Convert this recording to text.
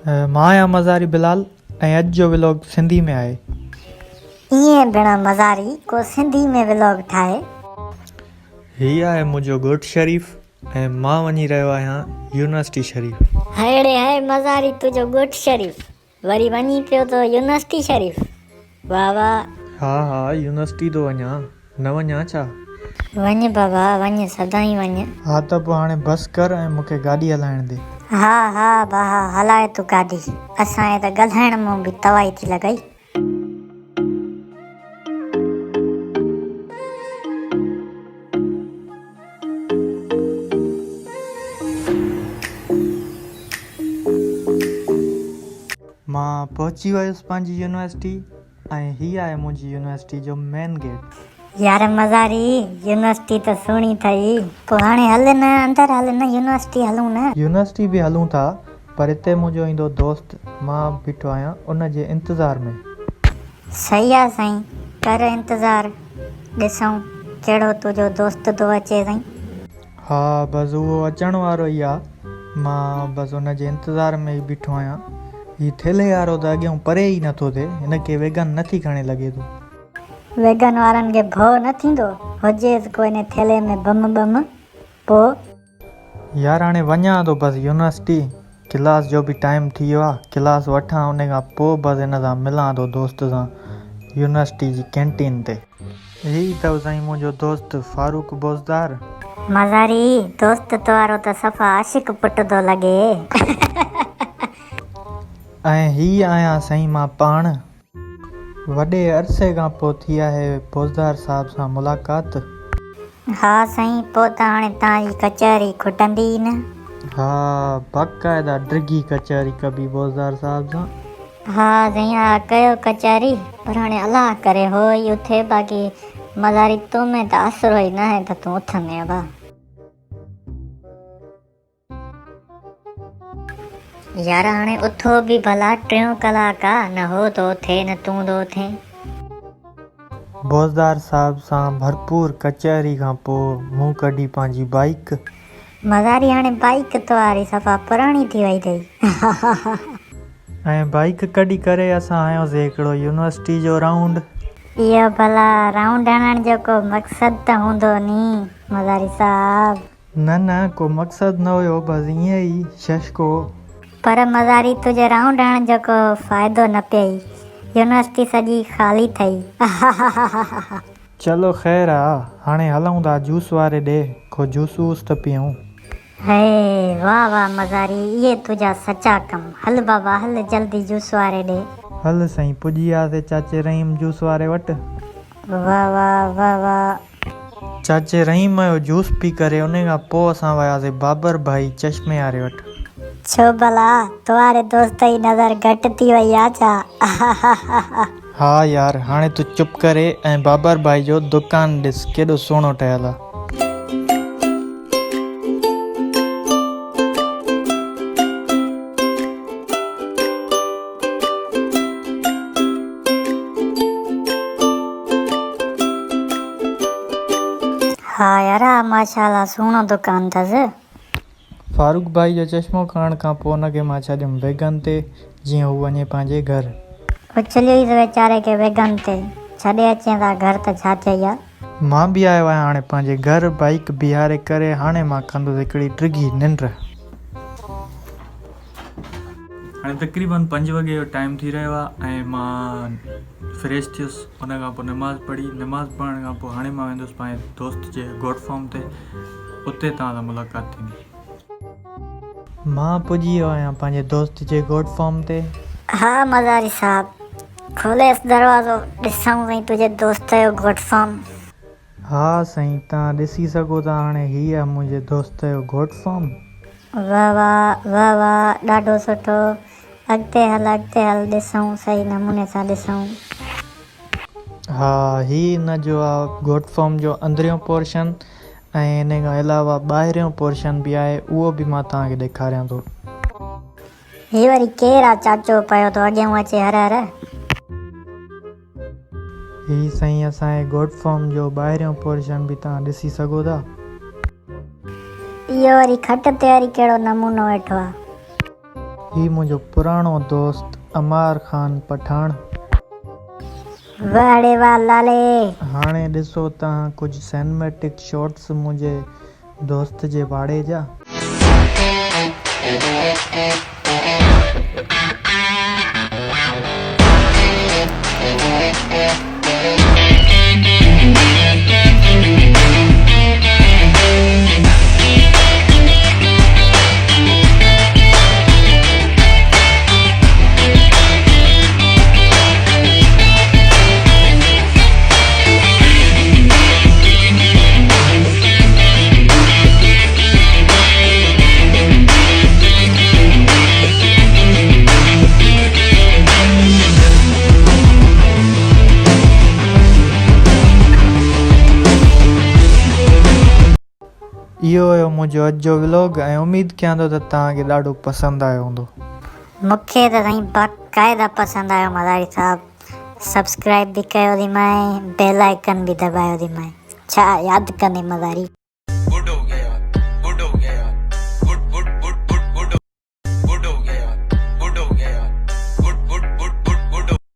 मां आहियां मज़ारी बिलाल ऐं अॼु जो व्लॉग सिंधी में आहे। ईअं भेण मज़ारी को सिंधी में व्लॉग ठाहे। हीअ आहे मुंहिंजो ॻोठु शरीफ़ ऐं मां वञी रहियो आहियां यूनिवर्सिटी शरीफ़। हाणे हाय मज़ारी तुंहिंजो ॻोठु शरीफ़ वरी वञी पियो तो यूनिवर्सिटी शरीफ़। वाह वाह। हा यूनिवर्सिटी थो वञा, न वञा छा? वञ बाबा वञ, सदाईं वञ। हा त पोइ हाणे बस कर ऐं मूंखे गाॾी हलाइण दे। हा भाउ हलाए तूं गाॾी, असांजे त ॻाल्हाइण में बि तवाई थी लॻई। मां पहुची वियुसि पंहिंजी यूनिवर्सिटी ऐं हीअ आहे मुंहिंजी यूनिवर्सिटी जो मेन गेट। यार मज़ारी यूनिवर्सिटी त सुहिणी अथई, पोइ हाणे हल न अंदरि, हल न यूनिवर्सिटी हलूं न। यूनिवर्सिटी बि हलूं था, पर हिते मुंहिंजो ईंदो दोस्त, मां बीठो आहियां उन जे इंतज़ार में। सही आहे साईं, कर इंतज़ार, ॾिसूं कहिड़ो तुंहिंजो दोस्त थो अचे साईं। हा बसि उहो अचण वारो ई आहे, मां बसि उन जे इंतज़ार में ई बीठो आहियां। हीउ थेले वारो त अॻियां परे ई नथो थिए, हिनखे वेगन नथी खणे लॻे थो। वेगन वारनि खे भउ न थींदो हुजेसि को हिन थेले में बम पोइ। यार हाणे वञा थो बसि यूनिवर्सिटी, क्लास जो बि टाइम थी वियो आहे, क्लास वठां उन खां पोइ बसि हिन सां मिलां थो दोस्त सां यूनिवर्सिटी जी कैंटीन ते। हीउ अथव साईं मुंहिंजो दोस्त फारूक बोज़दार। मज़ारी दोस्त तुवारो त सफ़ा आशिक पुट थो लॻे। ऐं हीअ आहियां साईं मां पाण, वॾे अरसे खां पोइ थी आहे बोज़दार साहब सां मुलाक़ात। हा साईं, पोइ त हाणे तव्हांजी कचहरी खुटंदी न। हा बाक़ाइदा डिघी कचहरी कबी बोज़दार साहब सां। हा साईं हा कयो कचहरी, पर हाणे अलाह करे हो ई उथे, बाक़ी मज़ारी तूं में त आसरो ई न आहे त तूं उथंदे बा। यार हाणे उथो बि भला 3 कलाक आहे, न हो तो थे न तूं तो थे। बोज़दार साहब सां भरपूर कचहरी खां पोइ मूं कढी पंहिंजी बाइक। मज़ारी हाणे बाइक तुवारी सफ़ा पुराणी थी वई अथई। ऐं बाइक कढी करे असां आयोसीं हिकिड़ो यूनिवर्सिटी जो राउंड। इहो भला राउंड हणण जो को मक़सदु त हूंदो नी मज़ारी साहब? न को मक़सदु न हुयो, बसि ईअं ई शशको। पर मज़ारी तुंहिंजे राउंड हणण जो को फ़ाइदो न पियई, यूनिवर्सिटी सॼी ख़ाली थई। चलो ख़ैर आहे, हाणे हलूं था जूस वारे ॾे, को जूस वूस त पियूं। हे वाह मज़ारी, इहे तुंहिंजा सचा कम। हल बाबा हल जल्दी जूस वारे ॾे। हल साईं पुॼी वियासीं चाचे रहीम जूस वारे वटि। वाह। चाचे रहीम जो जूस पी करे उन खां पोइ असां वियासीं बाबर भाई चश्मे वारे वटि। छो भला तुवारे दोस्त जी नज़र घटि थी वई आहे छा? हा यार हाणे तूं चुप करे ऐं बाबर भाई जो दुकान ॾिस केॾो सुहिणो ठहियल आहे। हा यार माशाल्लाह सुहिणो दुकान अथसि। फारूक भाई जो चश्मो खाइण खां पोइ हुनखे मां छॾियुमि वेगन ते, जीअं हू वञे पंहिंजे घर। उछलियो ई वीचारे खे वेगन ते छॾे अचें था घर त छा चई आहे। मां बि आयो आहियां हाणे पंहिंजे घर, बाइक बीहारे करे हाणे मां कंदुसि हिकिड़ी डिघी निंड। हाणे तक़रीबन 5 वॻे जो टाइम थी रहियो आहे ऐं मां फ्रेश थियुसि, उन खां पोइ नमाज़ पढ़ी, नमाज़ पढ़ण खां पोइ हाणे मां वेंदुसि पंहिंजे दोस्त जे ॻोठु फॉर्म ते, उते तव्हां सां मुलाक़ात थींदी। मां पुॼी वियो आहियां पंहिंजे दोस्त जे ॻोठु फॉर्म ते। हा मज़ारी साहब खोलेसि दरवाज़ो, ॾिसूं साईं तुंहिंजे दोस्त जो ॻोठु फॉर्म। हा साईं तव्हां ॾिसी सघो था, हाणे हीअ आहे मुंहिंजे दोस्त जो ॻोठु फॉर्म। वाह ॾाढो सुठो। अॻिते हल ॾिसूं सही नमूने सां ॾिसूं। हा हीअ हिन जो आहे ॻोठु फॉर्म जो अंदरियों पोर्शन, ऐं हिन खां अलावा ॿाहिरियों पोर्शन बि आहे, उहो बि मां तव्हांखे ॾेखारियां थो। हीअ वरी केरु आहे चाचो पियो थो अॻियां अचे हर। हीअ साईं असांजे ॻोठु फॉर्म जो ॿाहिरियों पोर्शन बि तव्हां ॾिसी सघो था। इहो वरी खट ते वरी कहिड़ो नमूनो वेठो आहे। ही मुंहिंजो पुराणो दोस्त अमार खान पठान। वाड़े वाला ले हाणे ॾिसो तव्हां कुझु सिनेमेटिक शॉट्स मुंहिंजे दोस्त जे वाड़े जा। इहो हुयो मुंहिंजो अॼु जो व्लॉग ऐं उमेदु कयां थो त तव्हांखे ॾाढो पसंदि आयो हूंदो। मूंखे त साईं बाक़ाइदा पसंदि आयो मदारी साहब। सब्सक्राइब बि कयो थी मां, बेल आइकन बि दॿायो थी मां। छा यादि कंदे मदारी।